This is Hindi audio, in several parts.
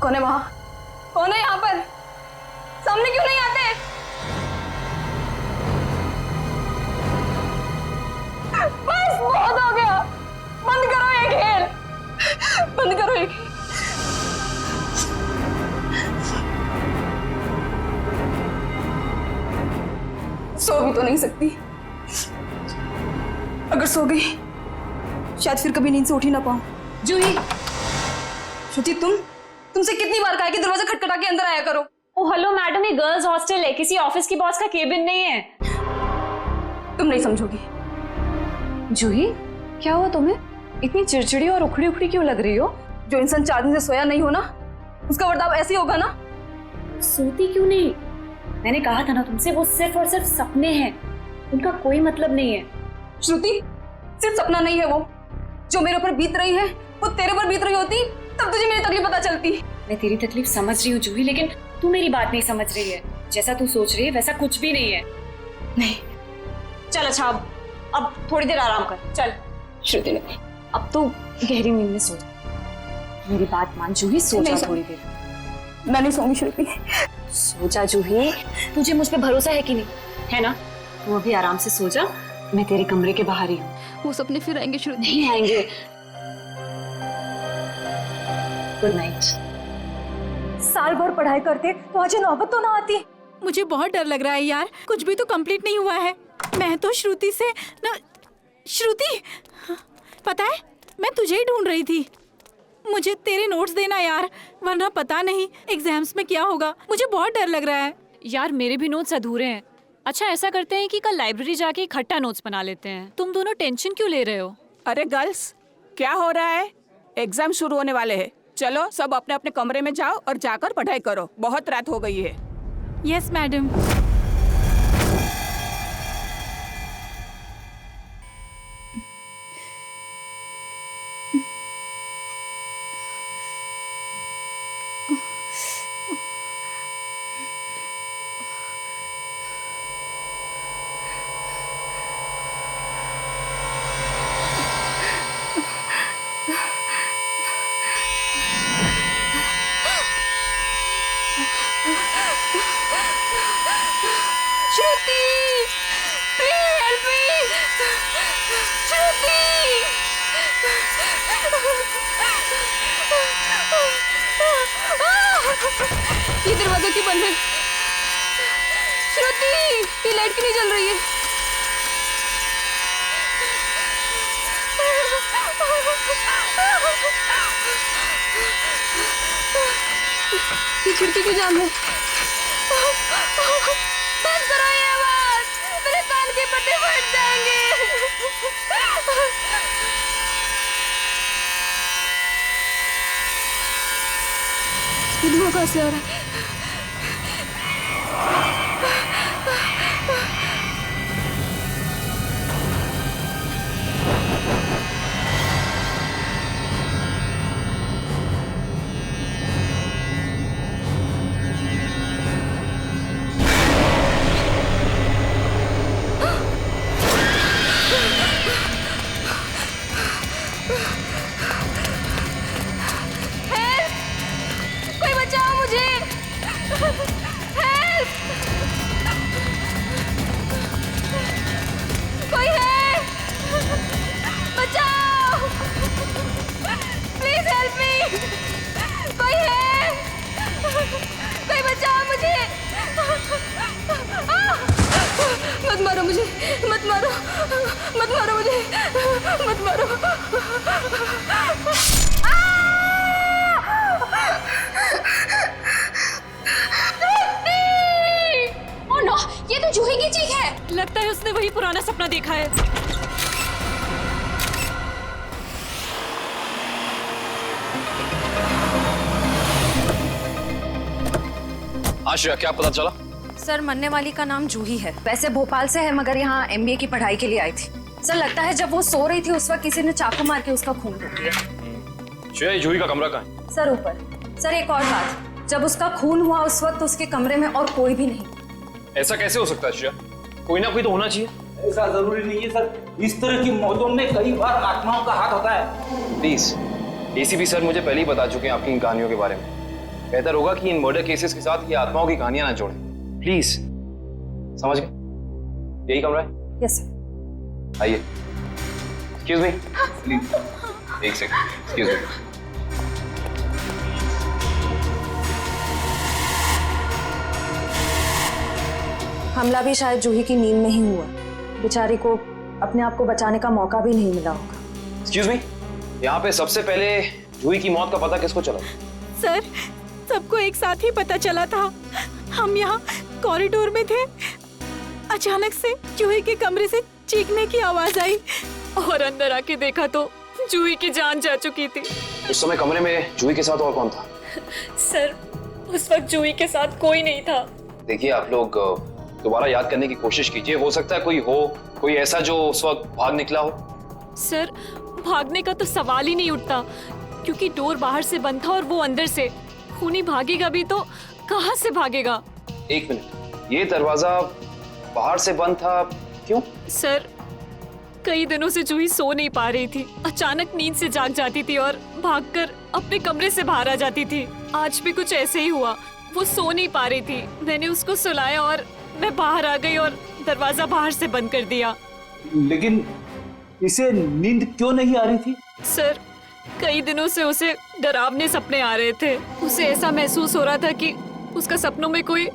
कौन है वहां? कौन है यहाँ पर? सामने क्यों नहीं आते? बस बहुत हो गया, बंद करो ये खेल, बंद करो ये खेल। सो भी तो नहीं सकती, अगर सो गई शायद फिर कभी नींद से उठ ही ना पाऊं। जूही, श्रुति तुमसे कितनी बार कहा है कि दरवाजा खटखटा के अंदर आया करो। ओ हेलो मैडम, ये गर्ल्स हॉस्टल है, किसी ऑफिस की बॉस का केबिन नहीं है। तुम नहीं समझोगी। जूही, क्या हुआ तुम्हें? इतनी चिड़चिड़ी और उखड़ी उखड़ी क्यों लग रही हो? जो इंसान 4 दिन से सोया नहीं हो ना, उसका बर्ताव ऐसे ही होगा ना। सोती क्यों नहीं? मैंने कहा था ना तुमसे, वो सिर्फ और सिर्फ सपने हैं, उनका कोई मतलब नहीं है। श्रुति, सिर्फ सपना नहीं है वो, जो मेरे ऊपर बीत रही है वो तेरे पर बीत रही होती तब तुझे मेरी तकलीफ पता चलती। मैं तेरी तकलीफ समझ रही हूँ जूही, लेकिन तू मेरी बात नहीं समझ रही है। जैसा तू सोच रही है वैसा कुछ भी नहीं है। नहीं, चल अच्छा, अब थोड़ी देर आराम कर। चल श्रुति नहीं, अब तो गहरी नींद में सो जा। मेरी बात मान जूही, सो जा थोड़ी देर। मैं नहीं सोऊंगी श्रुति। सो जा जूही, तुझे मुझ पे भरोसा है कि नहीं? है ना? तू अभी आराम से सो जा, मैं तेरे कमरे के बाहर ही हूँ। वो सपने फिर आएंगे श्रुति। नहीं आएंगे। Good night. साल भर पढ़ाई करते तो आज नौबत तो ना आती। मुझे बहुत डर लग रहा है यार, कुछ भी तो कंप्लीट नहीं हुआ है। मैं तो श्रुति से ना, श्रुति पता है मैं तुझे ही ढूंढ रही थी। मुझे तेरे नोट्स देना यार, वरना पता नहीं एग्जाम्स में क्या होगा। मुझे बहुत डर लग रहा है यार। मेरे भी नोट्स अधूरे हैं। अच्छा ऐसा करते हैं कि कल लाइब्रेरी जाके इकट्ठा नोट्स बना लेते हैं। तुम दोनों टेंशन क्यों ले रहे हो? अरे गर्ल्स, क्या हो रहा है? एग्जाम शुरू होने वाले हैं। चलो सब अपने अपने कमरे में जाओ और जाकर पढ़ाई करो, बहुत रात हो गई है। Yes madam. ये दरवाजा क्यों बंद है? श्रुति, ये लाइट क्यों नहीं जल रही है? ये खिड़की क्यों जाम है? बंद करो ये आवाज, मेरे कान के पट्टे फट जाएंगे। ये धुआं कहाँ से आ रहा है? कोई बचाओ मुझे! हेल्प! कोई है? बचाओ! Please help me! कोई है? कोई बचाओ मुझे! मत मारो मुझे! मत मारो! मत मारो मुझे! मत मारो! ओह नो, ये तो जूही की चीख है। लगता है उसने वही पुराना सपना देखा है। आश्रया, क्या पता चला? सर, मरने वाली का नाम जूही है। वैसे भोपाल से है, मगर यहाँ MBA की पढ़ाई के लिए आई थी। सर, लगता है जब वो सो रही थी उस वक्त किसी ने चाकू मार के उसका खून कर दिया। श्रेया, ये जूही का कमरा कहाँ है? सर ऊपर। सर एक और बात, जब उसका खून हुआ उस वक्त उसके कमरे में और कोई भी नहीं। ऐसा कैसे हो सकता है श्रेया? कोई ना कोई तो होना चाहिए। ऐसा जरूरी नहीं है सर, इस तरह की मौतों में कई बार आत्माओं का हाथ होता है। प्लीज, ACP सर मुझे पहले ही बता चुके हैं आपकी इन कहानियों के बारे में। बेहतर होगा कि इन मर्डर केसेस के साथ ये आत्माओं की कहानियां ना जोड़ें। प्लीज, समझ गए? यही कमरा है? Yes sir. आइए। एक्सक्यूज मी, प्लीज एक सेकंड, एक्सक्यूज मी। हमला भी शायद जूही की नींद में ही हुआ। बेचारी को अपने आप को बचाने का मौका भी नहीं मिला होगा। एक्सक्यूज मी, यहाँ पे सबसे पहले जूही की मौत का पता किसको चला? सर, सबको एक साथ ही पता चला था। हम यहाँ कॉरिडोर में थे, अचानक से जूही के कमरे से चीखने की आवाज आई और अंदर आके देखा तो जूही की जान जा चुकी थी। उस समय कमरे में जूही के साथ और कौन था? सर, उस वक्त जूही के साथ कोई नहीं था। देखिए, आप लोग दोबारा याद करने की कोशिश कीजिए। हो सकता है कोई ऐसा जो उस वक्त भाग निकला हो। सर, भागने का तो सवाल ही नहीं उठता, क्योंकि डोर बाहर से बंद था और वो अंदर से। खूनी भागेगा भी तो कहाँ से भागेगा? एक मिनट, ये दरवाजा बाहर से बंद था, क्यों? सर, कई दिनों से जूही सो नहीं पा रही थी। अचानक नींद से जाग जाती थी और भागकर अपने कमरे से बाहर आ जाती थी। आज भी कुछ ऐसे ही हुआ। वो सो नहीं पा रही थी, मैंने उसको सुलाया और मैं बाहर आ गई और दरवाजा बाहर से बंद कर दिया। लेकिन इसे नींद क्यों नहीं आ रही थी? सर, कई दिनों से उसे डरावने सपने आ रहे थे। उसे ऐसा महसूस हो रहा था कि उसका सपनों में कोई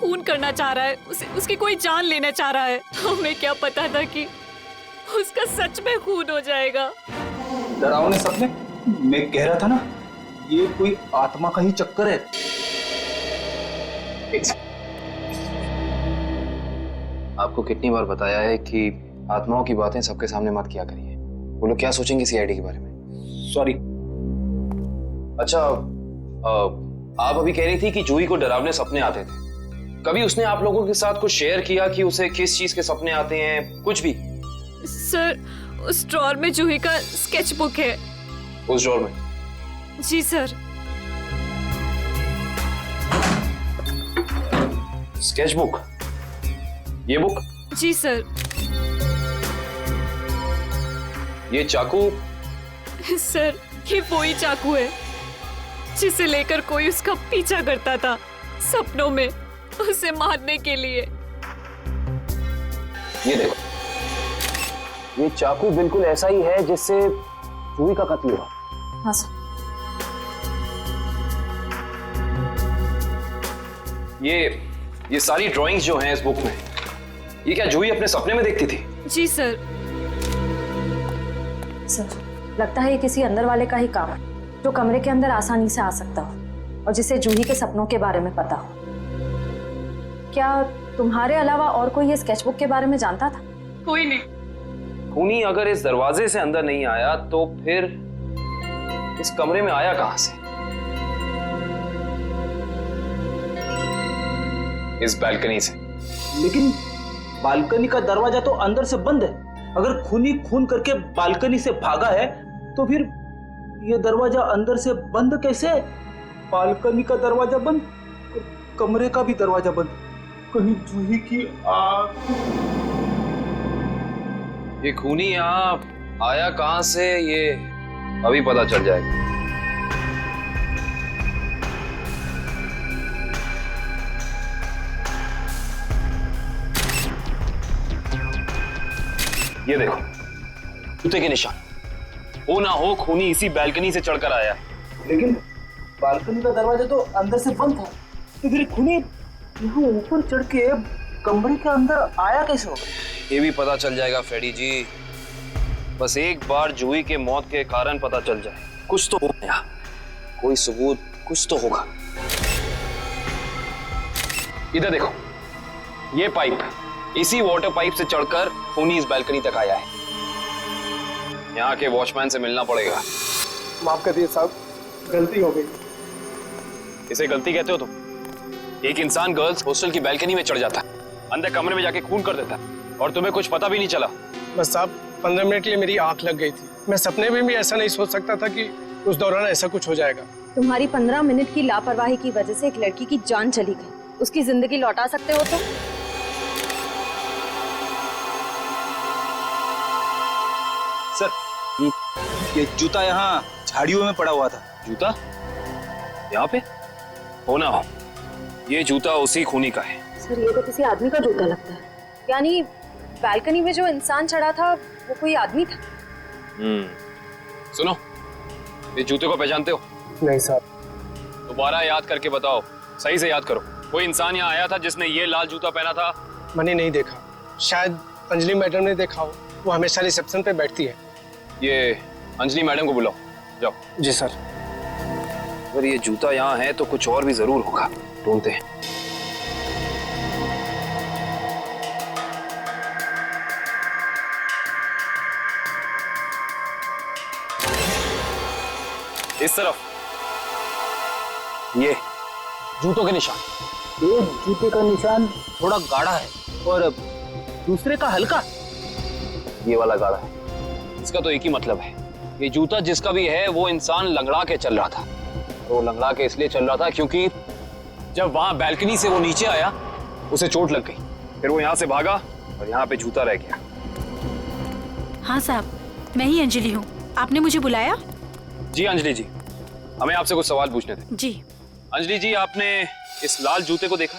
खून करना चाह रहा है, उसकी कोई जान लेना चाह रहा है। हमें क्या पता था कि उसका सच में खून हो जाएगा। डरावने सपने? मैं कह रहा था ना, ये कोई आत्मा का ही चक्कर है। आपको कितनी बार बताया है कि आत्माओं की बातें सबके सामने मत किया करिए। वो लोग क्या सोचेंगे सीआईडी के बारे में? सॉरी। अच्छा, आप अभी कह रही थी कि जूही को डरावने सपने आते थे। कभी उसने आप लोगों के साथ कुछ शेयर किया कि उसे किस चीज के सपने आते हैं? कुछ भी? सर, उस ड्रॉर में जूही का स्केच बुक है। उस ड्रॉर में? जी सर। Sketch book? ये बुक? जी सर। ये चाकू? सर, ये वही चाकू है जिसे लेकर कोई उसका पीछा करता था सपनों में, उसे मारने के लिए। ये देखो, ये चाकू बिल्कुल ऐसा ही है जिससे जूही का कत्ल हुआ। हाँ सर। ये सारी ड्राइंग्स जो हैं इस बुक में, ये क्या जूही अपने सपने में देखती थी? जी सर। सर, लगता है ये किसी अंदर वाले का ही काम है, जो कमरे के अंदर आसानी से आ सकता हो और जिसे जूही के सपनों के बारे में पता हो। क्या तुम्हारे अलावा और कोई ये स्केचबुक के बारे में जानता था? कोई नहीं। खूनी अगर इस दरवाजे से अंदर नहीं आया तो फिर इस कमरे में आया कहां से? इस बालकनी से। लेकिन बालकनी का दरवाजा तो अंदर से बंद है। अगर खूनी खून करके बालकनी से भागा है तो फिर ये दरवाजा अंदर से बंद कैसे? बालकनी का दरवाजा बंद, कमरे का भी दरवाजा बंद। कहीं जूही की आग? ये खूनी यहाँ आया कहां से, ये अभी पता चल जाएगा। ये देखो, जूते के निशान। हो ना हो खूनी इसी बालकनी से चढ़कर आया। लेकिन बालकनी का दरवाजा तो अंदर से बंद था, तो फिर खूनी यहाँ ऊपर चढ़ के कमरे के अंदर आया कैसे होगा? ये भी पता चल जाएगा फ्रेडी जी। बस एक बार जूही के मौत के कारण पता चल जाए, कुछ तो होगा, कोई सबूत कुछ तो होगा। इधर देखो, ये पाइप, इसी वाटर पाइप से चढ़कर खूनी इस बालकनी तक आया है। यहाँ के वॉचमैन से मिलना पड़ेगा। माफ कर दिए साहब, गलती हो गई। इसे गलती कहते हो तुम? एक इंसान गर्ल्स हॉस्टल की बालकनी में चढ़ जाता है, अंदर कमरे में जाके खून कर देता है और तुम्हें कुछ पता भी नहीं चला। बस साहब, 15 मिनट के लिए मेरी आंख लग गई थी। मैं सपने में भी ऐसा नहीं सोच सकता था कि उस दौरान ऐसा कुछ हो जाएगा। तुम्हारी 15 मिनट की लापरवाही की वजह से एक लड़की की जान चली गई। उसकी जिंदगी लौटा सकते हो तुम? सर, ये जूता यहाँ झाड़ियों में पड़ा हुआ था। जूता यहाँ पे? हो ना हो, ये जूता उसी खूनी का है। सर ये तो किसी आदमी का जूता लगता है। यानी बालकनी में जो इंसान चढ़ा था वो कोई आदमी था? सुनो, इस जूते को पहचानते हो? नहीं साहब। दोबारा याद करके बताओ, सही से याद करो। कोई इंसान यहाँ आया था जिसने ये लाल जूता पहना था? मैंने नहीं देखा, शायद अंजलि मैडम ने देखा हो, वो हमेशा रिसेप्शन पे बैठती है। ये अंजलि मैडम को बुलाओ, जाओ। जी सर। अगर ये जूता यहाँ है तो कुछ और भी जरूर होगा, ढूंढते हैं। इस तरफ ये जूतों के निशान। एक जूते का निशान थोड़ा गाढ़ा है और दूसरे का हल्का। ये वाला गाढ़ा है। इसका तो एक ही मतलब है, ये जूता जिसका भी है वो इंसान लंगड़ा के चल रहा था। वो लंगड़ा के इसलिए चल रहा था क्योंकि जब वहां बैल्कनी से वो नीचे आया उसे चोट लग गई, फिर वो यहां से भागा और यहाँ पे जूता रह गया। हाँ साहब, मैं ही अंजलि हूँ। आपने मुझे बुलाया? जी अंजलि जी, हमें आपसे कुछ सवाल पूछने थे। जी। अंजलि जी, आपने इस लाल जूते को देखा?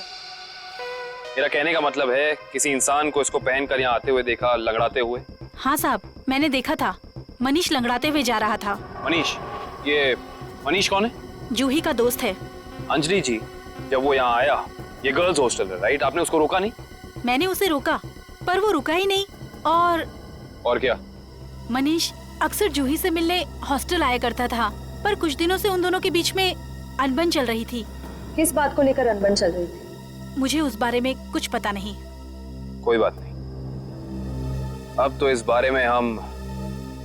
मेरा कहने का मतलब है किसी इंसान को इसको पहनकर यहाँ आते हुए देखा, लंगड़ाते हुए? हाँ साहब, मैंने देखा था। मनीष लंगड़ाते हुए जा रहा था। मनीष? ये मनीष कौन है? जूही का दोस्त है। अंजलि जी, जब वो यहाँ आया, ये गर्ल्स हॉस्टल है राइट, आपने उसको रोका नहीं? मैंने उसे रोका पर वो रुका ही नहीं। और क्या? मनीष अक्सर जूही से मिलने हॉस्टल आया करता था, पर कुछ दिनों से उन दोनों के बीच में अनबन चल रही थी। किस बात को लेकर अनबन चल रही थी? मुझे उस बारे में कुछ पता नहीं। कोई बात नहीं, अब तो इस बारे में हम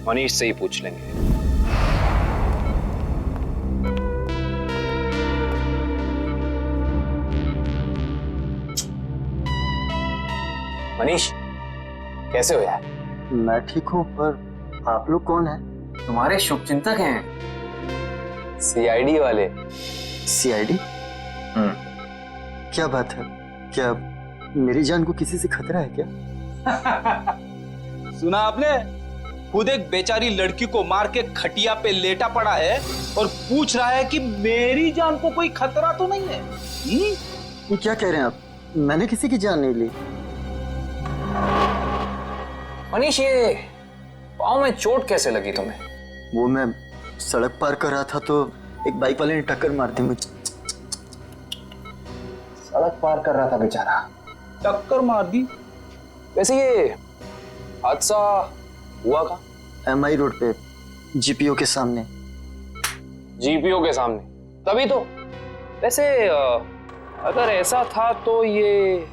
मनीष से ही पूछ लेंगे। मनीष, कैसे हो यार? मैं ठीक हूँ, पर आप लोग कौन हैं? तुम्हारे शुभचिंतक हैं, सीआईडी वाले। सीआईडी? क्या बात है? क्या मेरी जान को किसी से खतरा है क्या? सुना आपने? खुद एक बेचारी लड़की को मार के खटिया पे लेटा पड़ा है और पूछ रहा है कि मेरी जान को कोई खतरा तो नहीं है। ये क्या कह रहे हैं आप? मैंने किसी की जान नहीं ली। मनीष, ये पाँव में चोट कैसे लगी तुम्हें? वो मैं सड़क पार कर रहा था तो एक बाइक वाले ने टक्कर मार दी मुझे। सड़क पार कर रहा था बेचारा, टक्कर मार दी? वैसे ये हादसा हुआ कहाँ? एमआई रोड पे, जीपीओ के सामने। जीपीओ के सामने? तभी तो। वैसे अगर ऐसा था तो ये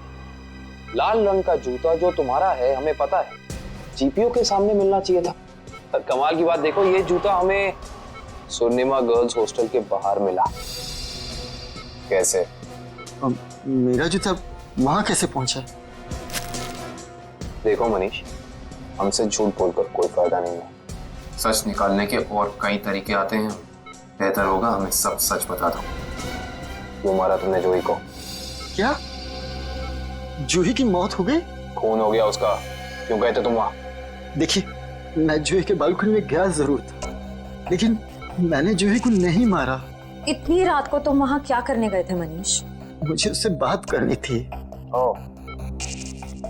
लाल रंग का जूता जो तुम्हारा है, हमें पता है जीपीओ के सामने मिलना चाहिए था। पर कमाल की बात देखो, ये जूता हमें सुर्णिमा गर्ल्स हॉस्टल के बाहर मिला। कैसे? मेरा जूता वहां कैसे पहुंचा? देखो मनीष, हमसे झूठ बोलकर कोई फायदा नहीं है। सच निकालने के और कई तरीके आते हैं। बेहतर होगा हमें सब सच बता दो। क्यों मारा तुमने जूही को? क्या जूही की मौत हो गई? खून हो गया उसका। क्यों गए थे तुम वहां? देखिए, मैं जूही के बालकनी में गया जरूर था, लेकिन मैंने जूही को नहीं मारा। इतनी रात को तुम वहां क्या करने गए थे मनीष? मुझे उससे बात करनी थी।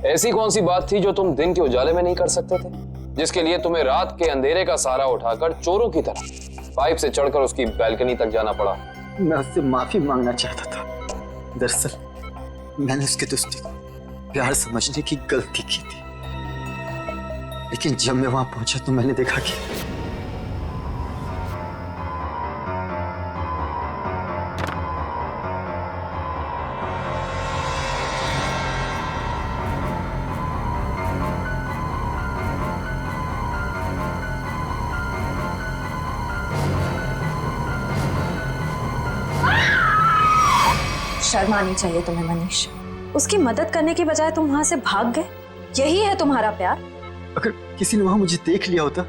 ऐसी कौन सी बात थी जो तुम दिन के उजाले में नहीं कर सकते थे, जिसके लिए तुम्हें रात के अंधेरे का सहारा उठाकर चोरों की तरह पाइप से चढ़कर उसकी बैल्कनी तक जाना पड़ा? मैं उससे माफी मांगना चाहता था। दरअसल मैंने उसके दोस्ती को प्यार समझने की गलती की थी, लेकिन जब मैं वहां पहुंचा तो मैंने देखा कि शर्म आनी चाहिए तुम्हें मनीष। उसकी मदद करने की बजाय तुम वहां से भाग गए। यही है तुम्हारा प्यार? अगर किसी ने वहां मुझे देख लिया होता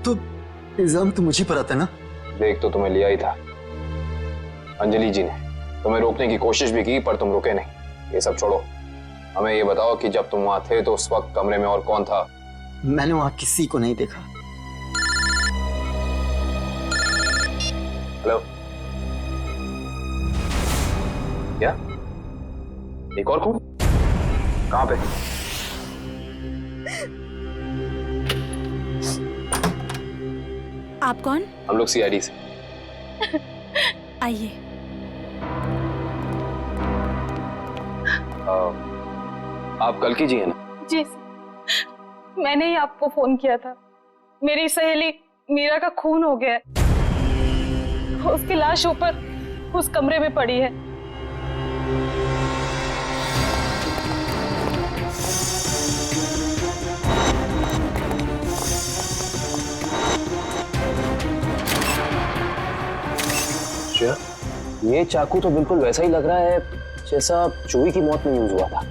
तो इल्जाम तो मुझे पर आता ना। देख तो तुम्हें लिया ही था। अंजलि जी ने तुम्हें रोकने की कोशिश भी की पर तुम रुके नहीं। ये सब छोड़ो, हमें ये बताओ कि जब तुम वहां थे तो उस वक्त कमरे में और कौन था? मैंने वहां किसी को नहीं देखा। हेलो क्या? एक और खून? कहाँ पे? आप कौन? हम लोग सीआईडी से। आइए। आप कल की जी है ना? जी मैंने ही आपको फोन किया था। मेरी सहेली मीरा का खून हो गया है। उसकी लाश ऊपर उस कमरे में पड़ी है। श्रेया, ये चाकू तो बिल्कुल वैसा ही लग रहा है जैसा जूही की मौत में यूज हुआ था।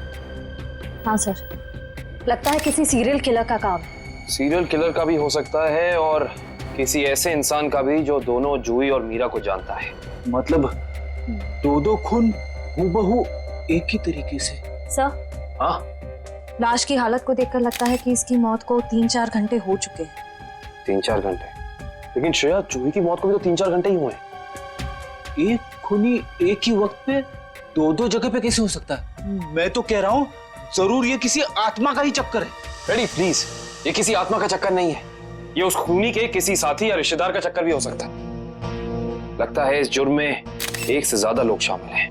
हाँ सर, लगता है किसी सीरियल किलर का काम। सीरियल किलर का भी हो सकता है और किसी ऐसे इंसान का भी जो दोनों जूही और मीरा को जानता है। मतलब दो खून हूबहू एक ही तरीके से। सर, हाँ, लाश की हालत को देखकर लगता है कि इसकी मौत को 3-4 घंटे हो चुके हैं। 3-4 घंटे? लेकिन श्रेया, जूही की मौत को भी तो 3-4 घंटे ही हुए हैं। एक खूनी एक ही वक्त पे दो जगह पे कैसे हो सकता है? मैं तो कह रहा हूँ जरूर ये किसी आत्मा का ही चक्कर है। रेडी प्लीज, ये किसी आत्मा का चक्कर नहीं है। ये उस खूनी के किसी साथी या रिश्तेदार का चक्कर भी हो सकता है। लगता है इस जुर्म में एक से ज्यादा लोग शामिल हैं।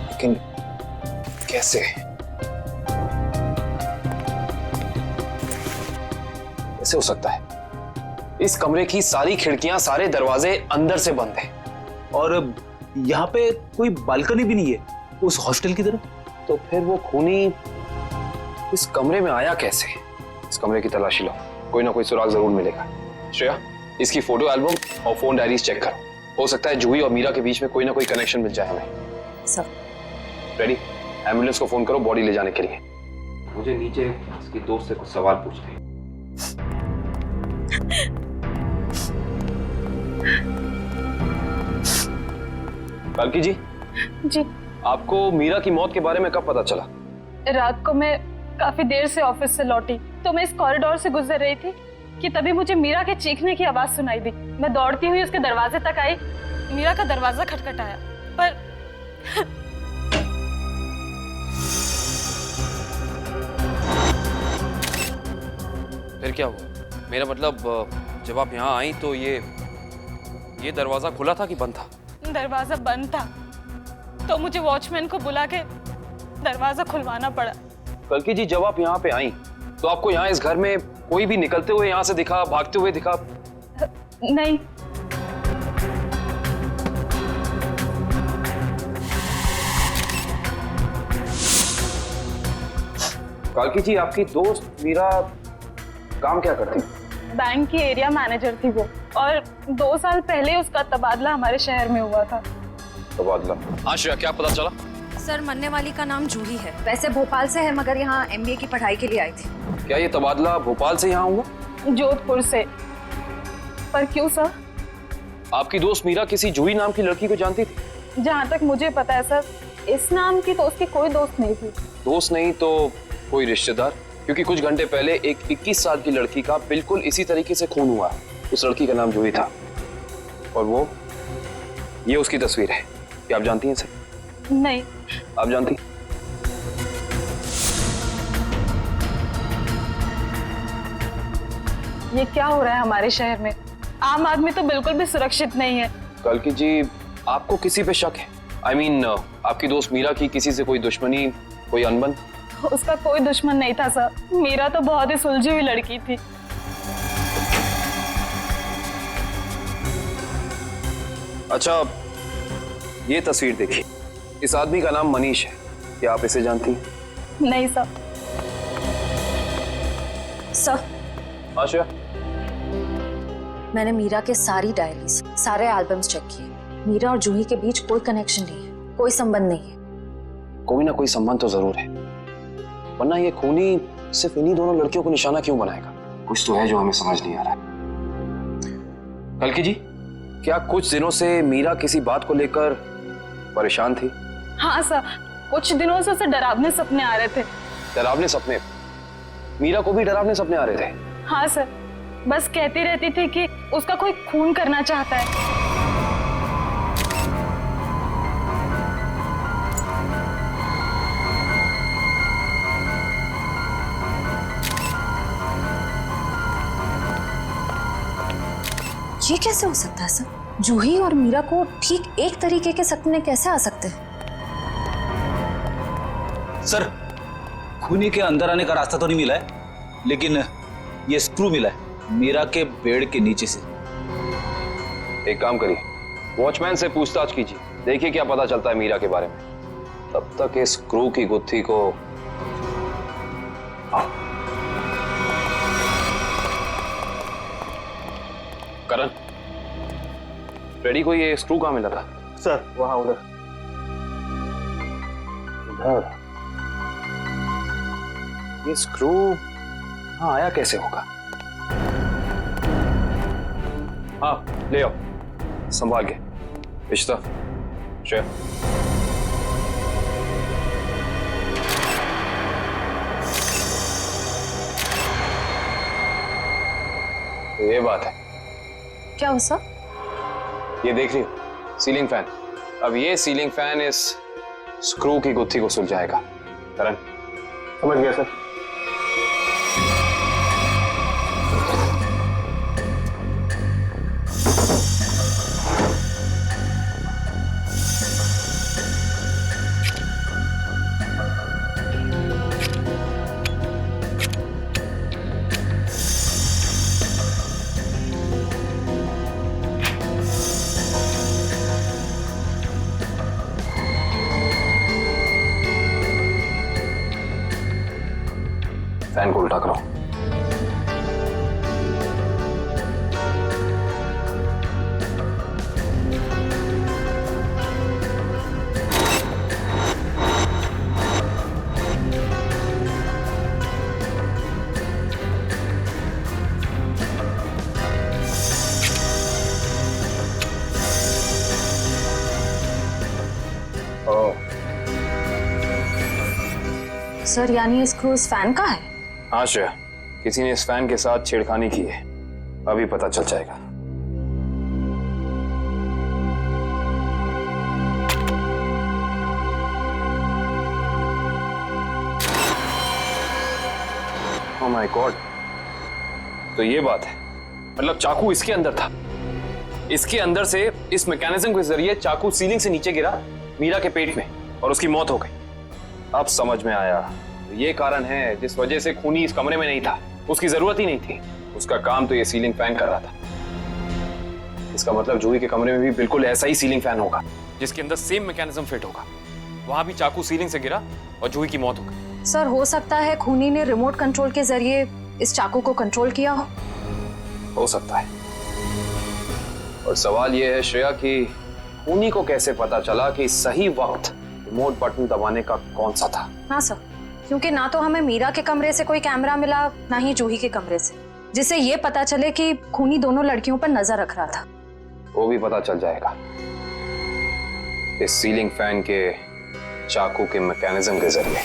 लेकिन कैसे? कैसे हो सकता है? इस कमरे की सारी खिड़कियां, सारे दरवाजे अंदर से बंद हैं। और यहाँ पे कोई बालकनी भी नहीं है उस हॉस्टल की तरफ। तो फिर वो खूनी इस कमरे में आया कैसे? इस कमरे की तलाशी लो, कोई ना कोई सुराग जरूर मिलेगा। श्रेया, इसकी फोटो एल्बम और फोन डायरीज चेक करो। हो सकता है जूही और मीरा के बीच में कोई ना कोई कनेक्शन मिल जाए हमें। सर, रेडी, एम्बुलेंस को फोन करो बॉडी ले जाने के लिए। मुझे नीचे इसकी दोस्त से कुछ सवाल पूछने हैं। कालकी जी। जी। आपको मीरा की मौत के बारे में कब पता चला? रात को मैं काफी देर से ऑफिस से लौटी तो मैं इस कॉरिडोर से गुजर रही थी कि तभी मुझे मीरा के चीखने की आवाज सुनाई दी। मैं दौड़ती हुई उसके दरवाजे तक आई। मीरा का दरवाजा खटखटाया पर फिर क्या हुआ? मेरा मतलब जब आप यहाँ आई तो ये दरवाजा खुला था कि बंद था? दरवाजा बंद था तो मुझे वॉचमैन को बुला के दरवाजा खुलवाना पड़ा। कल्की जी, जब आप यहाँ पे आई तो आपको यहाँ इस घर में कोई भी निकलते हुए यहाँ से दिखा, भागते हुए दिखा? नहीं। कालकी जी, आपकी दोस्त मीरा काम क्या करती? बैंक की एरिया मैनेजर थी वो, और 2 साल पहले उसका तबादला हमारे शहर में हुआ था। तबादला? हाँ श्रेया, क्या पता चला? सर, मरने वाली का नाम जूही है। वैसे भोपाल से है मगर यहाँ MBA की पढ़ाई के लिए आई थी। क्या ये तबादला भोपाल से यहाँ हुआ? जोधपुर से। पर क्यों सर? आपकी दोस्त मीरा किसी जूही नाम की लड़की को जानती थी? जहाँ तक मुझे पता है सर, इस नाम की तो उसकी कोई दोस्त नहीं थी। दोस्त नहीं तो कोई रिश्तेदार? क्योंकि कुछ घंटे पहले एक 21 साल की लड़की का बिल्कुल इसी तरीके से खून हुआ। उस लड़की का नाम जूही था और ये उसकी तस्वीर है। क्या आप जानती हैं इसे? नहीं। आप जानती? ये क्या हो रहा है हमारे शहर में? आम आदमी तो बिल्कुल भी सुरक्षित नहीं है। कल्की जी, आपको किसी पे शक है? I mean, आपकी दोस्त मीरा की किसी से कोई दुश्मनी, कोई अनबन? उसका कोई दुश्मन नहीं था सर। मीरा तो बहुत ही सुलझी हुई लड़की थी। अच्छा, ये तस्वीर देखिए। इस आदमी का नाम मनीष है। क्या आप इसे जानती हैं? नहीं सर। सर, आशा, मैंने मीरा के सारी डायरीज, सारे एल्बम्स चेक किए। मीरा और जूही के बीच कोई कनेक्शन नहीं है, कोई संबंध नहीं है। कोई ना कोई संबंध तो जरूर है, वरना ये खूनी सिर्फ इन्हीं दोनों लड़कियों को निशाना क्यों बनाएगा? कुछ तो है जो हमें समझ नहीं आ रहा है। कल्की जी, क्या कुछ दिनों से मीरा किसी बात को लेकर परेशान थी? हाँ सर, कुछ दिनों से उसे डरावने सपने आ रहे थे। डरावने सपने? मीरा को भी डरावने सपने आ रहे थे? हाँ सर, बस कहती रहती थी कि उसका कोई खून करना चाहता है। ये कैसे हो सकता है सर? जूही और मीरा को ठीक एक तरीके के सपने कैसे आ सकते हैं? सर, खूनी के अंदर आने का रास्ता तो नहीं मिला है, लेकिन ये स्क्रू मिला है मीरा के बेड के नीचे से। एक काम करिए, वॉचमैन से पूछताछ कीजिए, देखिए क्या पता चलता है मीरा के बारे में। तब तक इस स्क्रू की गुत्थी को करण, रेडी को ये स्क्रू कहाँ मिला था? सर वहां उधर। इधर ये स्क्रू हाँ आया कैसे होगा? हाँ ले आओ, संभाल के। इश्ता, श्रेया, ये बात है। क्या हो सर? ये देख रही हो सीलिंग फैन। अब ये सीलिंग फैन इस स्क्रू की गुत्थी को सुलझाएगा। करण, समझ गया सर। फैन को उल्टा करो। सर यानी स्क्रू इस फैन का है? हाँ श्रेया, किसी ने इस फैन के साथ छेड़खानी की है, अभी पता चल जाएगा। ओह माय गॉड, तो ये बात है, मतलब चाकू इसके अंदर था। इसके अंदर से इस मैकेनिज्म के जरिए चाकू सीलिंग से नीचे गिरा मीरा के पेट में और उसकी मौत हो गई। अब समझ में आया, ये कारण है जिस वजह से खूनी इस कमरे में नहीं था। उसकी जरूरत ही नहीं थी, उसका काम तो ये सीलिंग फैन कर रहा था। इसका मतलब जूही के कमरे में भी बिल्कुल ऐसा ही सीलिंग फैन होगा जिसके अंदर सेम मैकेनिज्म फिट होगा। वहां भी चाकू सीलिंग से गिरा और जूही की मौत हो गई। सर हो सकता है खूनी ने रिमोट कंट्रोल के जरिए इस चाकू को कंट्रोल किया हो सकता है। और सवाल ये है श्रेया कि खूनी को कैसे पता चला कि सही वक्त रिमोट बटन दबाने का कौन सा था? हाँ सर, क्योंकि ना तो हमें मीरा के कमरे से कोई कैमरा मिला, ना ही जूही के कमरे से, जिससे ये पता चले कि खूनी दोनों लड़कियों पर नजर रख रहा था। वो भी पता चल जाएगा इस सीलिंग फैन के चाकू के मैकेनिज्म के जरिए।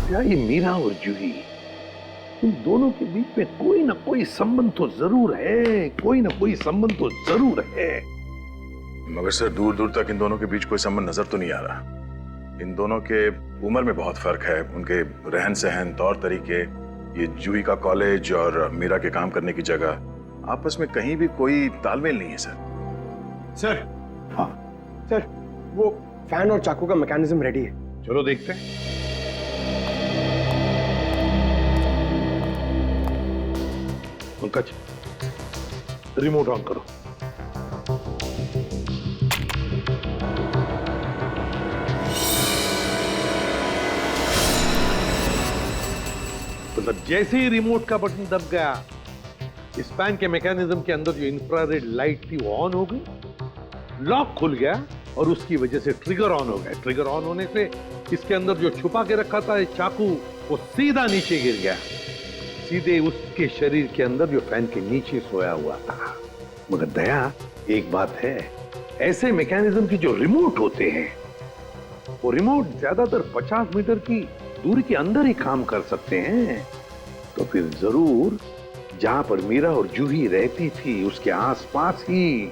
क्या ये मीरा और जूही, इन दोनों के बीच में कोई ना कोई संबंध तो जरूर है, कोई ना कोई संबंध तो जरूर है। मगर सर दूर दूर तक इन दोनों के बीच कोई संबंध नजर तो नहीं आ रहा। इन दोनों के उम्र में बहुत फर्क है, उनके रहन सहन, तौर तरीके, ये जूही का कॉलेज और मीरा के काम करने की जगह, आपस में कहीं भी कोई तालमेल नहीं है सर। सर हाँ सर, वो फैन और चाकू का मैकेनिज्म रेडी है। चलो देखते हैं। पंकज, रिमोट ऑन करो। मतलब जैसे ही रिमोट का बटन दब गया, इस फैन के मैकेनिज्म के अंदर जो इंफ्रारेड लाइट थी वो ऑन हो गई, लॉक खुल गया और उसकी वजह से ट्रिगर ऑन हो गया। ट्रिगर ऑन होने से इसके अंदर जो छुपा के रखा था चाकू, वो सीधा नीचे गिर गया, सीधे उसके शरीर के अंदर जो फैन के नीचे सोया हुआ था। मगर दया, एक बात है, ऐसे मैकेनिज्म की जो रिमोट होते हैं, वो रिमोट ज्यादातर 50 मीटर की दूरी के अंदर ही काम कर सकते हैं। तो फिर जरूर जहां पर मीरा और जूही रहती थी उसके आसपास ही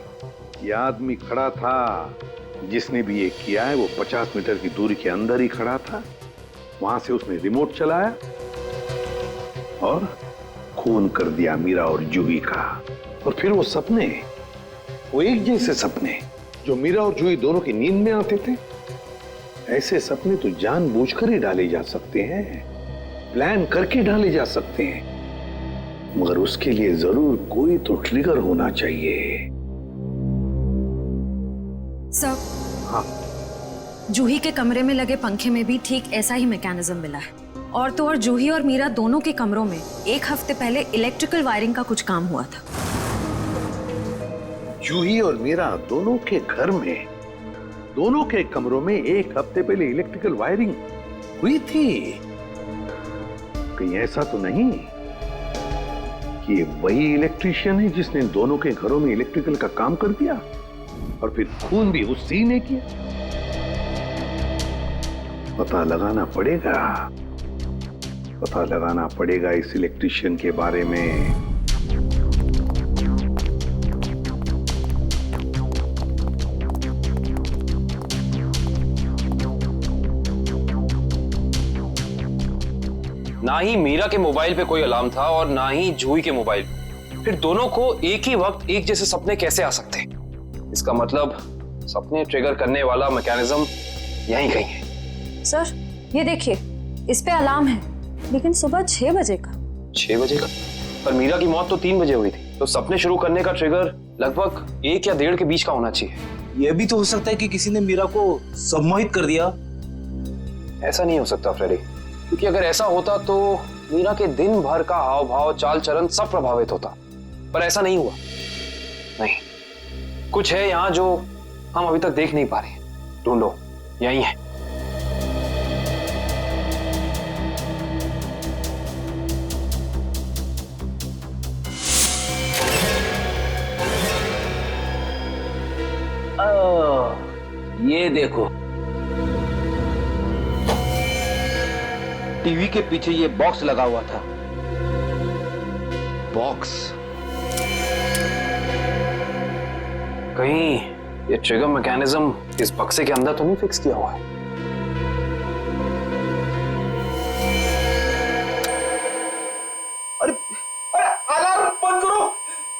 ये आदमी खड़ा था। जिसने भी ये किया है वो 50 मीटर की दूरी के अंदर ही खड़ा था। वहां से उसने रिमोट चलाया और खून कर दिया मीरा और जूही का। और फिर वो सपने वो एक जैसे सपने जो मीरा और जूही दोनों की नींद में आते थे, ऐसे सपने तो जानबूझकर ही डाले जा सकते हैं, प्लान करके डाले जा सकते हैं, मगर उसके लिए जरूर कोई तो ट्रिगर होना चाहिए। सर, हाँ, जूही के कमरे में लगे पंखे में भी ठीक ऐसा ही मैकेनिज्म मिला है। और तो और जूही और मीरा दोनों के कमरों में एक हफ्ते पहले इलेक्ट्रिकल वायरिंग का कुछ काम हुआ था। जूही और मीरा दोनों के घर में, दोनों के कमरों में एक हफ्ते पहले इलेक्ट्रिकल वायरिंग हुई थी। कहीं ऐसा तो नहीं कि ये वही इलेक्ट्रीशियन है जिसने दोनों के घरों में इलेक्ट्रिकल का काम कर दिया और फिर खून भी उसी ने किया? पता लगाना पड़ेगा इस इलेक्ट्रीशियन के बारे में। ना ही मीरा के मोबाइल पे कोई अलार्म था और ना ही जूही के मोबाइल पे। फिर दोनों को एक ही वक्त एक जैसे सपने कैसे आ सकते हैं? इसका मतलब सपने ट्रिगर करने वाला मैकेनिज्म यहीं कहीं है। सर, ये देखिए, इस पे अलार्म है, लेकिन सुबह 6 बजे का। 6 बजे का? पर मीरा की मौत तो 3 बजे हुई थी, तो सपने शुरू करने का ट्रिगर लगभग 1 या 1.5 के बीच का होना चाहिए। यह भी तो हो सकता है कि किसी ने मीरा को सम्मोहित कर दिया। ऐसा नहीं हो सकता फ्रेडी, क्योंकि अगर ऐसा होता तो मीरा के दिन भर का हाव भाव, चाल चलन सब प्रभावित होता, पर ऐसा नहीं हुआ। नहीं, कुछ है यहाँ जो हम अभी तक देख नहीं पा रहे। ढूंढो, यही है। ये देखो, टीवी के पीछे ये बॉक्स लगा हुआ था। बॉक्स? कहीं ये ट्रिगर मैकेनिज्म इस बक्से के अंदर तो नहीं फिक्स किया हुआ है? अरे अलार्म बंद करो,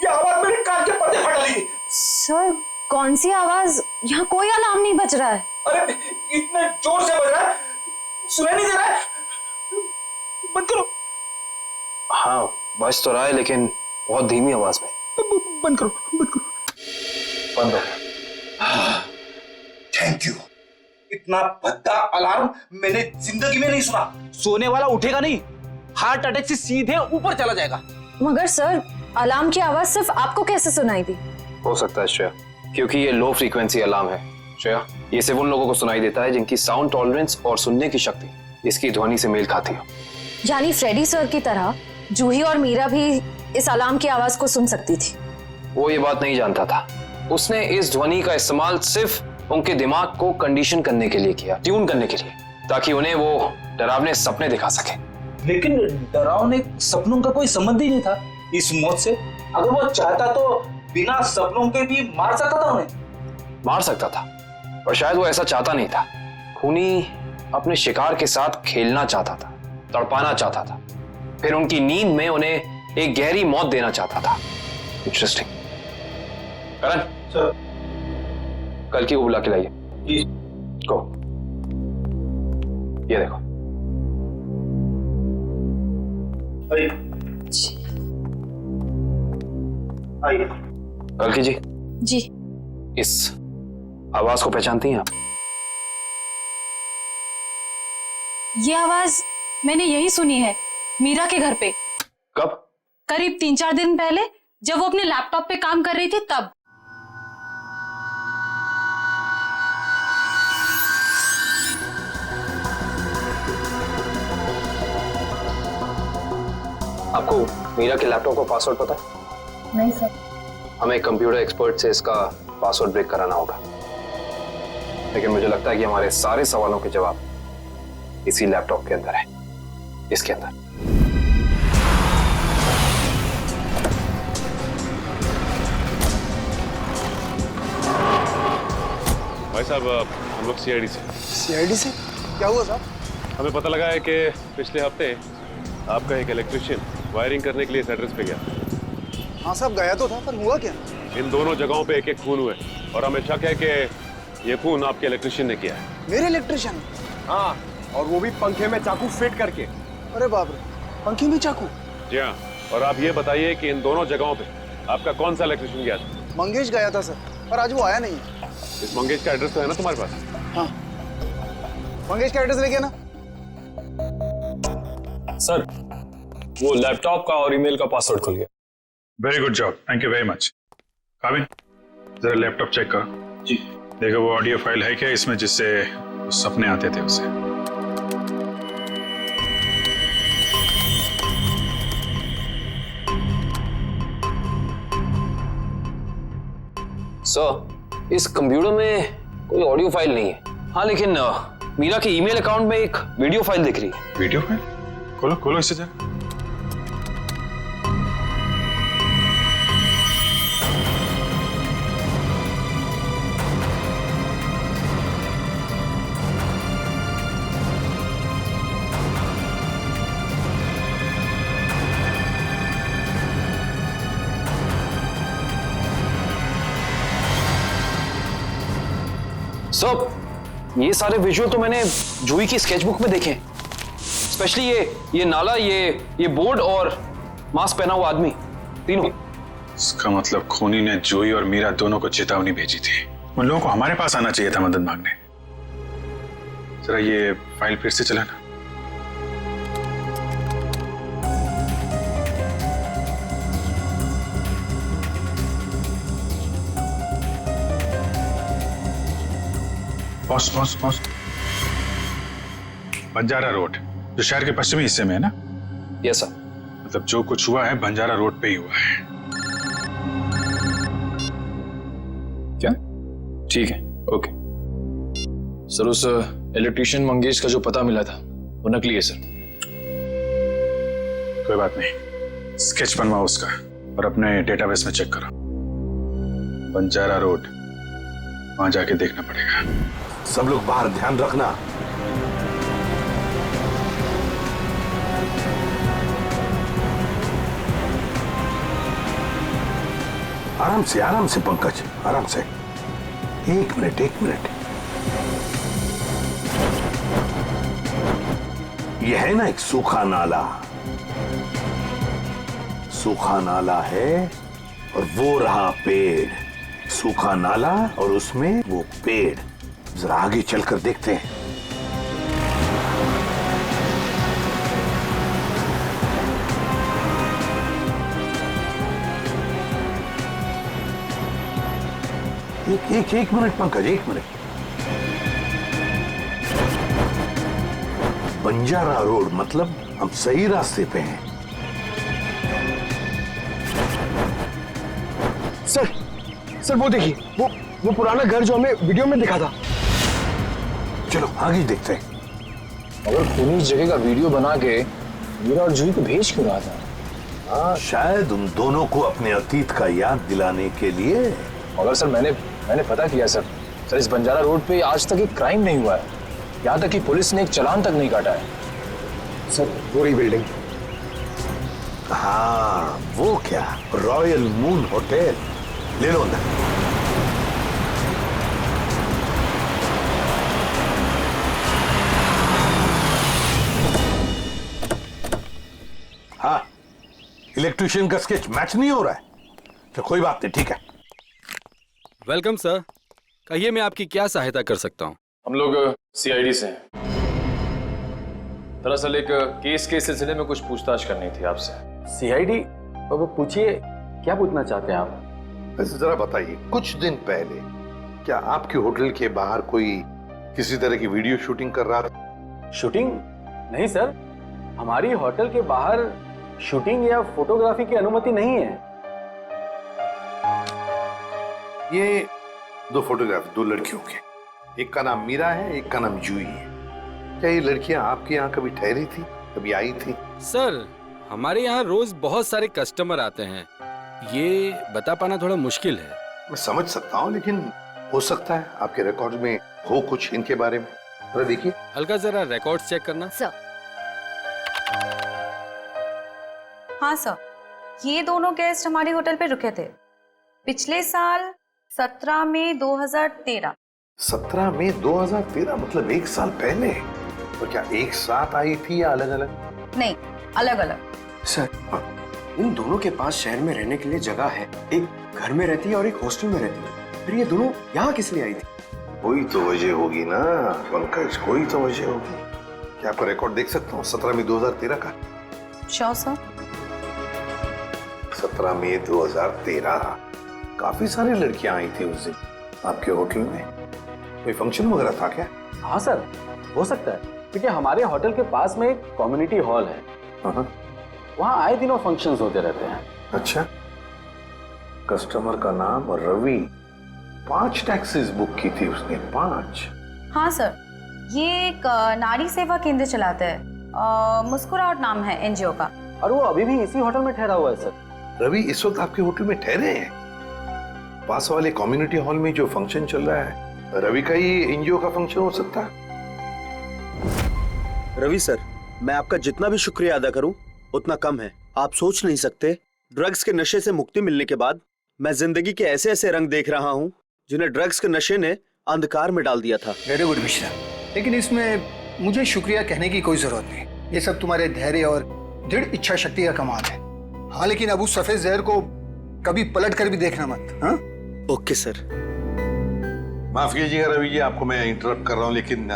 ये आवाज मेरे कान के पर्दे फटा ली। सर, कौन सी आवाज? यहाँ कोई अलार्म नहीं बज रहा है। अरे इतने जोर से बज रहा है, सुनाई नहीं दे रहा है। बंद करो। हाँ, बज तो रहा है, लेकिन बहुत धीमी आवाज में। बंद करो, बंद करो। बंद हो। Thank you. इतना भद्दा अलार्म मैंने जिंदगी में नहीं सुना। सोने वाला उठेगा नहीं, हार्ट अटैक से सीधे ऊपर चला जाएगा। मगर सर, अलार्म की आवाज सिर्फ आपको कैसे सुनाई दी? हो सकता है श्रेया, क्योंकि ये लो फ्रीक्वेंसी अलार्म है। श्रेया, ये सिर्फ उन लोगों को सुनाई देता है जिनकी साउंड टॉलरेंस और सुनने की शक्ति इसकी ध्वनि से मेल खाती हो। यानी फ्रेडी सर की तरह जूही और मीरा भी इस अलार्म की आवाज को सुन सकती थी। वो ये बात नहीं जानता था। उसने इस ध्वनि का इस्तेमाल सिर्फ उनके दिमाग को कंडीशन करने के लिए किया, ट्यून करने के लिए, ताकि उन्हें वो डरावने सपने दिखा सके। लेकिन डरावने सपनों का कोई संबंध ही नहीं था इस मौत से। अगर वो चाहता तो बिना सपनों के भी मार सकता था उन्हें। मार सकता था, पर शायद वो ऐसा चाहता नहीं था। खूनी अपने शिकार के साथ खेलना चाहता था, तड़पाना चाहता था, फिर उनकी नींद में उन्हें एक गहरी मौत देना चाहता था। इंटरेस्टिंग। करण सर, कल की को बुला के लाइए। जी। को ये देखो। आइए। कल की जी। जी। इस आवाज को पहचानती हैं आप? ये आवाज मैंने यही सुनी है, मीरा के घर पे। कब? करीब 3-4 दिन पहले, जब वो अपने लैपटॉप पे काम कर रही थी तब। आपको मीरा के लैपटॉप का पासवर्ड पता है? नहीं सर। हमें कंप्यूटर एक्सपर्ट से इसका पासवर्ड ब्रेक कराना होगा, लेकिन मुझे लगता है कि हमारे सारे सवालों के जवाब इसी लैपटॉप के अंदर है, इसके अंदर। भाई साहब, हम लोग सीआईडी से। सीआईडी से? क्या हुआ साहब? हमें पता लगा है कि पिछले हफ्ते आपका एक इलेक्ट्रिशियन वायरिंग करने के लिए इस एड्रेस पे गया। हाँ साहब, गया तो था, पर हुआ क्या? इन दोनों जगहों पे एक एक खून हुए और हमें शक है कि ये खून आपके इलेक्ट्रिशियन ने किया है। मेरे इलेक्ट्रिशियन? हाँ, और वो भी पंखे में चाकू फिट करके। अरे बाप रे, पंखे में चाकू? जी हाँ, और आप ये बताइए कि इन दोनों जगहों पे आपका कौन सा इलेक्ट्रिशियन गया था? मंगेश गया था सर, पर आज वो आया नहीं है। इस मंगेश का एड्रेस तो है ना तुम्हारे पास? हाँ, मंगेश का एड्रेस लेके ना। सर, वो लैपटॉप का और ईमेल का पासवर्ड खुल गया। Very good job, thank you very much. काबिन, जरा लैपटॉप चेक करो। जी। देखो वो ऑडियो फाइल है क्या इसमें जिससे सपने आते थे उसे? सर, इस कंप्यूटर में कोई ऑडियो फाइल नहीं है। हाँ, लेकिन मीरा के ईमेल अकाउंट में एक वीडियो फाइल दिख रही है। Video file? खोलो खोलो इसे जरा। सर, ये सारे विजुअल तो मैंने जूही की स्केचबुक में देखे, स्पेशली ये नाला, ये बोर्ड और मास्क पहना हुआ आदमी, तीनों। इसका मतलब खूनी ने जूही और मीरा दोनों को चेतावनी भेजी थी। उन लोगों को हमारे पास आना चाहिए था मदद मांगने। जरा ये फाइल फिर से चलाना। Boss boss boss, Banjara road जो शहर के पश्चिमी हिस्से में है ना? Yes sir. मतलब जो कुछ हुआ है बंजारा रोड पे ही हुआ है। क्या? ठीक है, ओके। सर, उस इलेक्ट्रिशियन मंगेश का जो पता मिला था वो नकली है सर। कोई बात नहीं, स्केच बनवाओ उसका और अपने डेटाबेस में चेक करो। बंजारा रोड, वहां जाके देखना पड़ेगा। सब लोग बाहर ध्यान रखना। आराम से पंकज, आराम से। एक मिनट। यह है ना एक सूखा नाला है और वो रहा पेड़। सूखा नाला और उसमें वो पेड़। जरा आगे चलकर देखते हैं। एक मिनट पंकज, एक मिनट। बंजारा रोड मतलब हम सही रास्ते पे हैं। सर वो देखिए, वो पुराना घर जो हमें वीडियो में दिखा था। चलो आगे देखते हैं। अगर खूनी इस जगह का वीडियो बना के मीरा और जूही को भेज क्यों रहा था? हाँ, शायद उन दोनों को अपने अतीत का याद दिलाने के लिए। मगर सर, मैंने पता किया सर, इस बंजारा रोड पे आज तक एक क्राइम नहीं हुआ है। यहाँ तक कि पुलिस ने एक चालान तक नहीं काटा है। सर, वो रही बिल्डिंग। हाँ, वो क्या, रॉयल मून होटल। ले लो अंदर। हाँ, इलेक्ट्रिशियन का स्केच मैच नहीं हो रहा है तो कोई बात नहीं, ठीक है। वेलकम सर, कहिए मैं आपकी क्या सहायता कर सकता हूँ? हम लोग सीआईडी से हैं। दरअसल एक केस के सिलसिले में कुछ पूछताछ करनी थी आपसे। सीआईडी? अब पूछिए, क्या पूछना चाहते हैं आप? वैसे जरा बताइए, कुछ दिन पहले क्या आपके होटल के बाहर कोई किसी तरह की वीडियो शूटिंग कर रहा था? शूटिंग? नहीं सर, हमारी होटल के बाहर शूटिंग या फोटोग्राफी की अनुमति नहीं है। ये दो फोटोग्राफ, दो लड़कियों के, एक का नाम मीरा है, एक का नाम जूही है। क्या ये लड़कियां आपके यहाँ कभी ठहरी थी, कभी आई थी? सर, हमारे यहाँ रोज बहुत सारे कस्टमर आते हैं, ये बता पाना थोड़ा मुश्किल है। मैं समझ सकता हूँ, लेकिन हो सकता है आपके रिकॉर्ड में हो कुछ इनके बारे में। जरा देखिए। हल्का जरा रिकॉर्ड्स चेक करना। सर। हाँ सर, ये दोनों गेस्ट हमारे होटल पे रुके थे। पिछले साल 17 मई 2013। 17 मई 2013 मतलब 1 साल पहले। तो क्या एक साथ आई थी या अलग अलग? नहीं, अलग अलग। सर, इन दोनों के पास शहर में रहने के लिए जगह है। एक घर में रहती है और एक हॉस्टल में रहती है। फिर ये दोनों यहाँ किस लिए आई थी? कोई तो वजह होगी ना पंकज, कोई तो वजह होगी। क्या आपका रिकॉर्ड देख सकता हूँ 17 मई 2013 का? Sure sir. 17 मई 2013 काफी सारी लड़कियां आई थी उस दिन आपके होटल में। कोई फंक्शन वगैरह था क्या? हाँ सर, हो सकता है, क्योंकि हमारे होटल के पास में एक कम्युनिटी हॉल है। वहाँ आए दिनों फंक्शंस होते रहते हैं। अच्छा, कस्टमर का नाम रवि, 5 टैक्सीज बुक की थी उसने, 5। हाँ सर, ये एक नारी सेवा केंद्र चलाता है, मुस्कुराहट नाम है एनजीओ का। और वो अभी भी इसी होटल में ठहरा हुआ है सर। रवि इस वक्त आपके होटल में ठहरे हैं? पास वाले कम्युनिटी हॉल में जो फंक्शन चल रहा है, रवि का ही एनजीओ का फंक्शन हो सकता है। रवि सर, मैं आपका जितना भी शुक्रिया अदा करूं उतना कम है। आप सोच नहीं सकते, ड्रग्स के नशे से मुक्ति मिलने के बाद मैं जिंदगी के ऐसे ऐसे रंग देख रहा हूं जिन्हें ड्रग्स के नशे ने अंधकार में डाल दिया था। वेरी गुड मिश्रा, लेकिन इसमें मुझे शुक्रिया कहने की कोई जरूरत नहीं। ये सब तुम्हारे धैर्य और दृढ़ इच्छा शक्ति का कमाल है। हाँ, लेकिन अब उस सफेद जहर को कभी पलट कर भी देखना मत। हाँ, ओके सर। माफ कीजिएगा रवि जी, आपको मैं इंटरप्ट कर रहा हूँ, लेकिन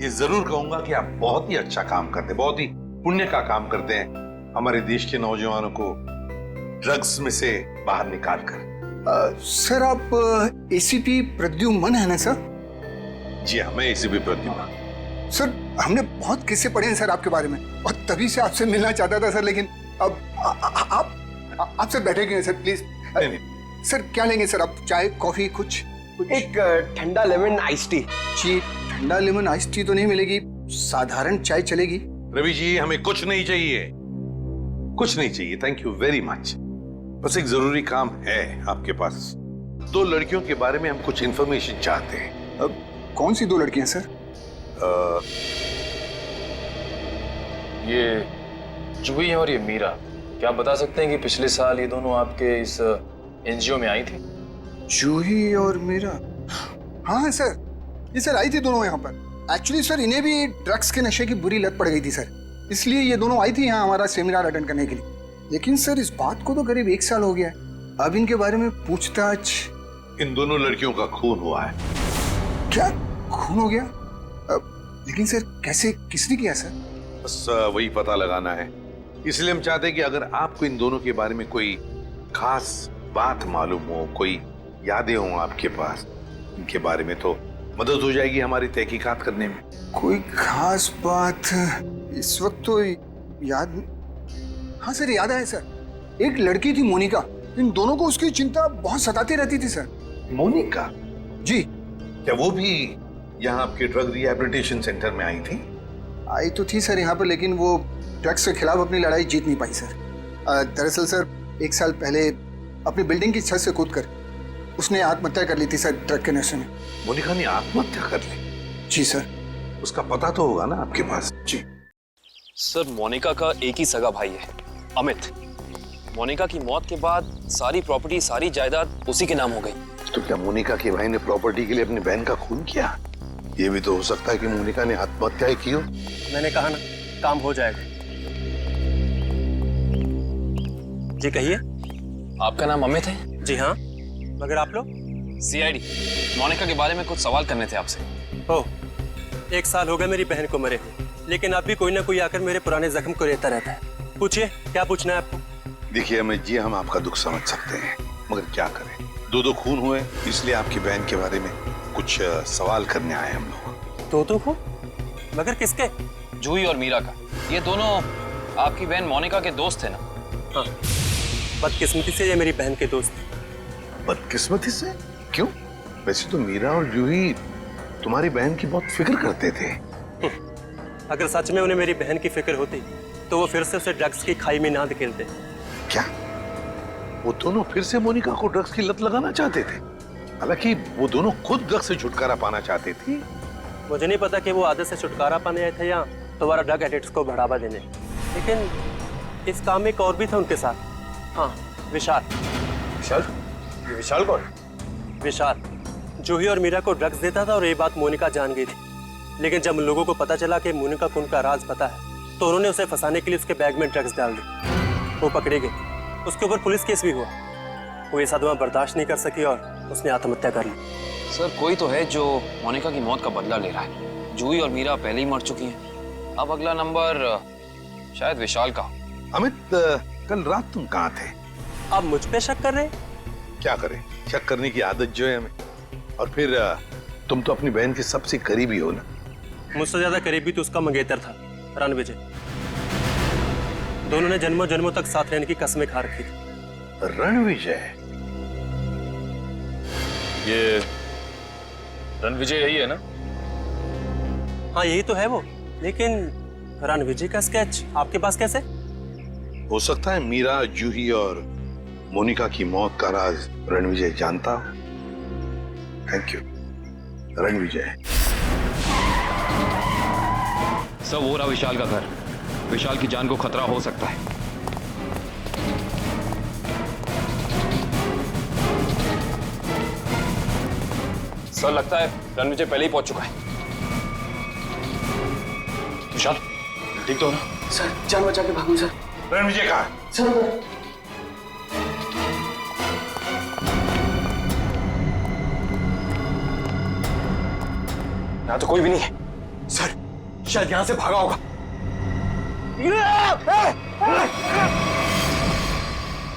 ये जरूर कहूंगा कि आप बहुत ही अच्छा काम करते हैं, बहुत ही पुण्य का काम करते हैं हमारे देश के नौजवानों को ड्रग्स में से बाहर निकाल कर। सर, आप एसीपी प्रद्युमन है ना सर? जी हाँ, मैं एसीपी प्रद्युमन। सर, हमने बहुत किस्से पढ़े हैं सर आपके बारे में, और तभी से आपसे मिलना चाहता था सर, लेकिन अब आपसे बैठेंगे सर प्लीज। सर, क्या लेंगे सर आप? चाय, कॉफी, कुछ? एक ठंडा लेमन आइस टी। जी, ठंडा लेमन आइस टी तो नहीं मिलेगी, साधारण चाय चलेगी। रवि जी, हमें कुछ नहीं चाहिए, कुछ नहीं चाहिए, थैंक यू वेरी मच। बस एक जरूरी काम है आपके पास। 2 लड़कियों के बारे में हम कुछ इंफॉर्मेशन चाहते हैं। अब कौन सी 2 लड़कियां सर? ये जूही और ये मीरा, क्या आप बता सकते हैं कि पिछले साल ये दोनों आपके इस एनजीओ में आई थी? जूही और मीरा? हाँ सर, ये सर आई थी दोनों यहाँ पर। एक्चुअली सर, इन्हें भी ड्रग्स के नशे की बुरी लत पड़ गई थी सर, इसलिए ये दोनों आई थी यहाँ हमारा सेमिनार अटेंड करने के लिए। लेकिन सर, इस बात को तो करीब 1 साल हो गया है। अब इनके बारे में पूछताछ। इन दोनों लड़कियों का खून हुआ है। क्या खून हो गया? लेकिन सर, कैसे, किसने किया सर? बस वही पता लगाना है, इसलिए हम चाहते हैं कि अगर आपको इन दोनों के बारे में कोई खास बात मालूम हो, कोई यादें हो आपके पास इनके बारे में, तो मदद हो जाएगी हमारी तहकीकात करने में। कोई खास बात इस वक्त तो याद। हाँ सर, याद है सर, एक लड़की थी मोनिका, इन दोनों को उसकी चिंता बहुत सताती रहती थी सर। मोनिका? जी। क्या वो भी यहाँ आपके ड्रग रिहैबिलिटेशन सेंटर में आई थी? आई तो थी सर यहाँ पर, लेकिन वो ड्रग्स के खिलाफ अपनी लड़ाई जीत नहीं पाई सर। दरअसल सर, 1 साल पहले अपनी बिल्डिंग की छत से कूदकर उसने आत्महत्या कर ली थी सर, ड्रग के नशे में। मोनिका ने आत्महत्या कर ली? जी सर। उसका पता तो होगा ना आपके पास? जी सर, मोनिका का एक ही सगा भाई है, अमित। मोनिका की मौत के बाद सारी प्रॉपर्टी, सारी जायदाद उसी के नाम हो गई। तो क्या मोनिका के भाई ने प्रॉपर्टी के लिए अपनी बहन का खून किया? ये भी तो हो सकता है कि मोनिका ने आत्महत्या की हो। मैंने कहा ना, काम हो जाएगा। जी कहिए। आपका नाम अमित है? जी हाँ, मगर आप लोग? सीआईडी। मोनिका के बारे में कुछ सवाल करने थे आपसे। ओह, 1 साल हो गए मेरी बहन को मरे हुए, लेकिन अब भी कोई ना कोई आकर मेरे पुराने जख्म को रहता रहता है। पूछिए, क्या पूछना है आपको? देखिए अमित जी, हम आपका दुख समझ सकते हैं, मगर क्या करें, 2 खून हुए, इसलिए आपकी बहन के बारे में कुछ सवाल करने आए हम लोग। 2 खून? मगर किसके? जूही और मीरा का। ये दोनों आपकी बहन मोनिका के दोस्त थे ना? हाँ, बदकिस्मती से ये मेरी बहन के दोस्त। बदकिस्मती से? क्यों? वैसे तो मीरा और जूही तुम्हारी बहन की बहुत फिक्र करते थे। अगर सच में उन्हें मेरी बहन की फिक्र होती तो वो फिर से उसे ड्रग्स की खाई में ना धकेलते। क्या वो दोनों फिर से मोनिका को ड्रग्स की लत लगाना चाहते थे? हालांकि वो दोनों खुद ड्रग्स से छुटकारा पाना चाहते थे। मुझे नहीं पता कि वो आदत से छुटकारा पाने आए थे या दोबारा ड्रग एडिक्ट्स को बढ़ावा देने, लेकिन इस काम में एक और भी था उनके साथ। हाँ, विशाल। विशाल? ये विशाल कौन? विशाल जूही और मीरा को ड्रग्स देता था और ये बात मोनिका जान गई थी। लेकिन जब लोगों को पता चला कि मोनिका को उनका राज पता है तो उन्होंने उसे फंसाने के लिए उसके बैग में ड्रग्स डाल दी। वो पकड़ी गई, उसके ऊपर पुलिस केस भी हुआ। वो ये सदमा बर्दाश्त नहीं कर सकी और उसने आत्महत्या कर ली। सर कोई तो है जो मोनिका की मौत का बदला ले रहा है। जूही और मीरा पहले ही मर चुकी हैं। अब अगला नंबर शायद विशाल का। अमित, कल रात तुम कहाँ थे? आप मुझ पे शक कर रहे हैं? क्या करें, शक करने की आदत जो है हमें। और फिर तुम तो अपनी बहन के सबसे करीबी हो ना। मुझसे ज्यादा करीबी तो उसका मंगेतर था, रणविजय। दोनों ने जन्मों जन्मों तक साथ रहने की कस्में खा रखी थी। रणविजय? ये रणविजय यही है ना? हाँ यही तो है वो। लेकिन रणविजय का स्केच आपके पास कैसे? हो सकता है मीरा, जूही और मोनिका की मौत का राज रणविजय जानता हो। Thank you Ranvijay. सब हो रहा विशाल का घर। विशाल की जान को खतरा हो सकता है। सर लगता है रणविजय पहले ही पहुंच चुका है। विशाल ठीक तो हो ना? सर जान बचा के भागो सर। रणविजय कहाँ है? सर यहाँ तो कोई भी नहीं है। सर शायद यहाँ से भागा होगा।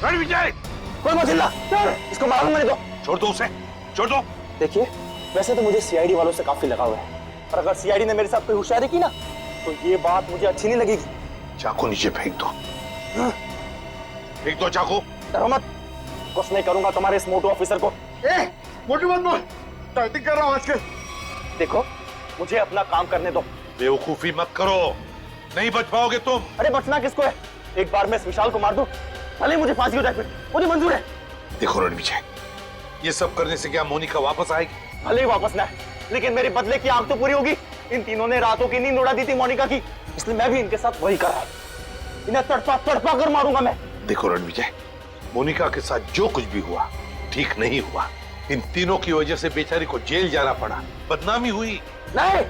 रणविजय! कोई मत हिलना सर, इसको मारूंगा नहीं तो। छोड़ दो उसे, छोड़ दो। देखिए वैसे तो मुझे सीआईडी वालों से काफी लगाव है, पर अगर सीआईडी ने मेरे साथ कोई होशियारी की ना तो ये बात मुझे अच्छी नहीं लगेगी। चाकू नीचे फेंक दो। फेंक दो चाकू। डरो मत, कुछ नहीं करूंगा तुम्हारे इस मोटू ऑफिसर को। मोटू मत बोल, टाइटिंग कर रहा हूं आजकल। देखो मुझे अपना काम करने दो। बेवकूफी मत करो, नहीं बच पाओगे तुम। अरे बचना किसको है, एक बार मैं इस विशाल को मार दूं, भले मुझे फांसी हो जाए, फिर मुझे मंजूर है। देखो रणविजय, ये सब करने से क्या मोनिका वापस आएगी? भले ही वापस ना है, लेकिन मेरे बदले की आग तो पूरी होगी। इन तीनों ने रातों की नींद उड़ा दी थी मोनिका की, इसलिए मैं भी इनके साथ वही कर रहा हूं। इन्हें तड़पा तड़पा कर मारूंगा मैं। देखो रणविजय, मोनिका के साथ जो कुछ भी हुआ ठीक नहीं हुआ। इन तीनों की वजह से बेचारी को जेल जाना पड़ा, बदनामी हुई। नहीं,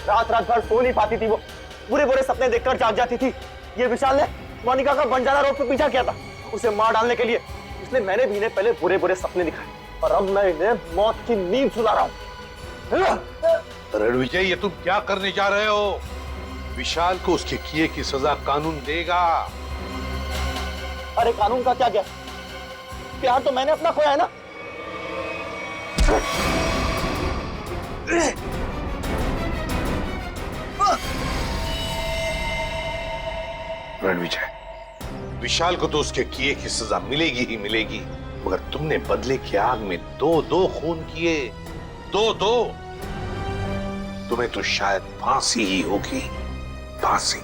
रात रात भर सो नहीं पाती थी वो, बुरे बुरे सपने देखकर जाग जाती थी। ये विशाल ने मोनिका का बंजारा रोड पे पीछा किया था उसे मार डालने के लिए, इसलिए मैंने भी इन्हें पहले बुरे बुरे सपने दिखाए और अब मैं इन्हें मौत की नींद सुला रहा हूं। रणविजय, ये तुम क्या करने जा रहे हो? विशाल को उसके किए की सजा कानून देगा। अरे कानून का क्या गया, प्यार तो मैंने अपना खोया है ना। रणविजय, विशाल को तो उसके किए की सजा मिलेगी ही मिलेगी, मगर तुमने बदले की आग में दो खून किए, दो। तुम्हें तो शायद फांसी ही होगी, फांसी।